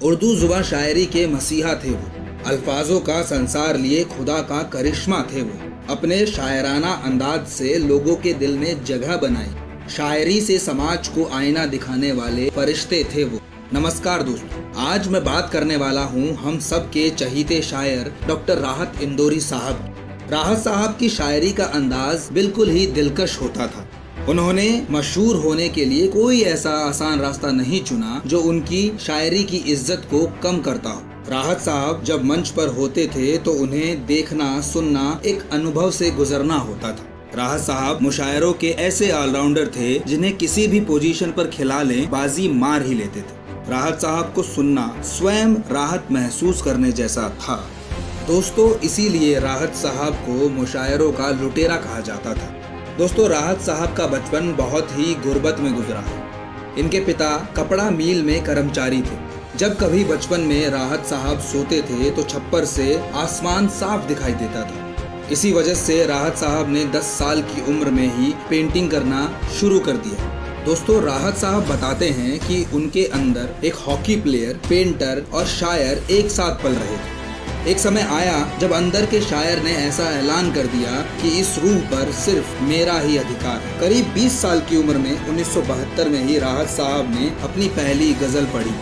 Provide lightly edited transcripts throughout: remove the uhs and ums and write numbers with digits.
उर्दू जुबान शायरी के मसीहा थे वो, अल्फाजों का संसार लिए खुदा का करिश्मा थे वो। अपने शायराना अंदाज से लोगों के दिल में जगह बनाई, शायरी से समाज को आईना दिखाने वाले फरिश्ते थे वो। नमस्कार दोस्तों, आज मैं बात करने वाला हूँ हम सब के चहीते शायर डॉक्टर राहत इंदौरी साहब। राहत साहब की शायरी का अंदाज बिल्कुल ही दिलकश होता था। उन्होंने मशहूर होने के लिए कोई ऐसा आसान रास्ता नहीं चुना जो उनकी शायरी की इज्जत को कम करता हो। राहत साहब जब मंच पर होते थे तो उन्हें देखना सुनना एक अनुभव से गुजरना होता था। राहत साहब मुशायरों के ऐसे ऑलराउंडर थे जिन्हें किसी भी पोजीशन पर खिला लें बाजी मार ही लेते थे। राहत साहब को सुनना स्वयं राहत महसूस करने जैसा था। दोस्तों, इसीलिए राहत साहब को मुशायरों का लुटेरा कहा जाता था। दोस्तों, राहत साहब का बचपन बहुत ही गुर्बत में गुजरा है। इनके पिता कपड़ा मिल में कर्मचारी थे। जब कभी बचपन में राहत साहब सोते थे तो छप्पर से आसमान साफ दिखाई देता था। इसी वजह से राहत साहब ने 10 साल की उम्र में ही पेंटिंग करना शुरू कर दिया। दोस्तों, राहत साहब बताते हैं कि उनके अंदर एक हॉकी प्लेयर, पेंटर और शायर एक साथ पल रहे थे। एक समय आया जब अंदर के शायर ने ऐसा ऐलान कर दिया कि इस रूह पर सिर्फ मेरा ही अधिकार है। करीब 20 साल की उम्र में 1972 में ही राहत साहब ने अपनी पहली गजल पढ़ी।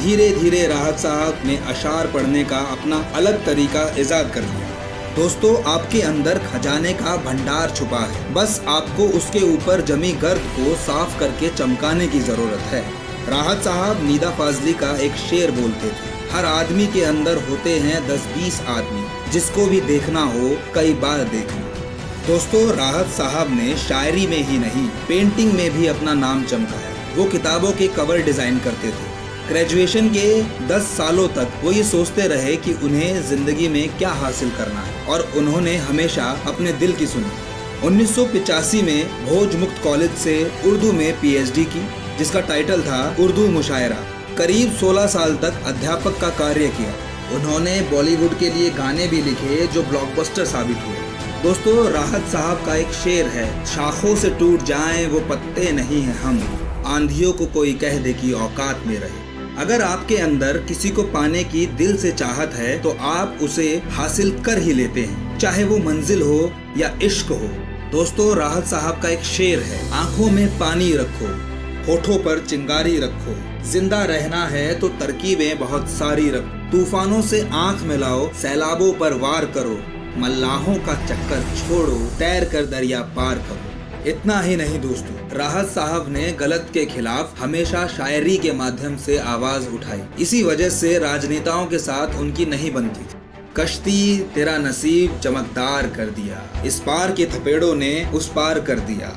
धीरे धीरे राहत साहब ने अशार पढ़ने का अपना अलग तरीका इजाद कर लिया। दोस्तों, आपके अंदर खजाने का भंडार छुपा है, बस आपको उसके ऊपर जमी गर्द को साफ करके चमकाने की जरूरत है। राहत साहब नीदा फाजली का एक शेर बोलते थे, हर आदमी के अंदर होते हैं 10-20 आदमी, जिसको भी देखना हो कई बार देखना। दोस्तों, राहत साहब ने शायरी में ही नहीं पेंटिंग में भी अपना नाम चमकाया। वो किताबों के कवर डिजाइन करते थे। ग्रेजुएशन के 10 सालों तक वो ये सोचते रहे कि उन्हें जिंदगी में क्या हासिल करना है, और उन्होंने हमेशा अपने दिल की सुनी। 1985 में भोज मुक्त कॉलेज से उर्दू में PhD की, जिसका टाइटल था उर्दू मुशायरा। करीब 16 साल तक अध्यापक का कार्य किया। उन्होंने बॉलीवुड के लिए गाने भी लिखे जो ब्लॉकबस्टर साबित हुए। दोस्तों, राहत साहब का एक शेर है, शाखों से टूट जाएं वो पत्ते नहीं हैं हम, आंधियों को कोई कह दे कि औकात में रहे। अगर आपके अंदर किसी को पाने की दिल से चाहत है तो आप उसे हासिल कर ही लेते हैं, चाहे वो मंजिल हो या इश्क हो। दोस्तों, राहत साहब का एक शेर है, आंखों में पानी रखो, होठों पर चिंगारी रखो, जिंदा रहना है तो तरकीबें बहुत सारी रखो, तूफानों से आंख मिलाओ, सैलाबों पर वार करो, मल्लाहों का चक्कर छोड़ो, तैर कर दरिया पार करो। इतना ही नहीं दोस्तों, राहत साहब ने गलत के खिलाफ हमेशा शायरी के माध्यम से आवाज उठाई। इसी वजह से राजनेताओं के साथ उनकी नहीं बनती थी। कश्ती तेरा नसीब चमकदार कर दिया, इस पार के थपेड़ों ने उस पार कर दिया।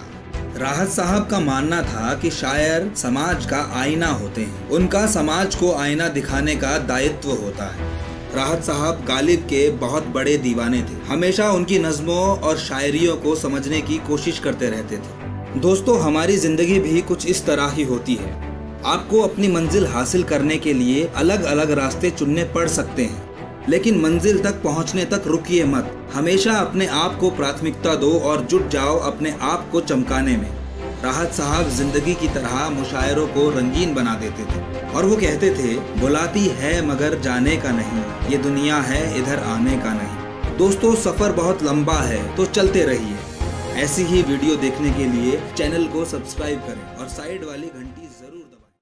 राहत साहब का मानना था कि शायर समाज का आईना होते हैं, उनका समाज को आईना दिखाने का दायित्व होता है। राहत साहब गालिब के बहुत बड़े दीवाने थे, हमेशा उनकी नज़्मों और शायरियों को समझने की कोशिश करते रहते थे। दोस्तों, हमारी जिंदगी भी कुछ इस तरह ही होती है। आपको अपनी मंजिल हासिल करने के लिए अलग अलग रास्ते चुनने पड़ सकते हैं, लेकिन मंजिल तक पहुंचने तक रुकिए मत। हमेशा अपने आप को प्राथमिकता दो और जुट जाओ अपने आप को चमकाने में। राहत साहब जिंदगी की तरह मुशायरों को रंगीन बना देते थे और वो कहते थे, बुलाती है मगर जाने का नहीं, ये दुनिया है इधर आने का नहीं। दोस्तों, सफर बहुत लंबा है तो चलते रहिए। ऐसी ही वीडियो देखने के लिए चैनल को सब्सक्राइब करें और साइड वाली घंटी जरूर दबाएं।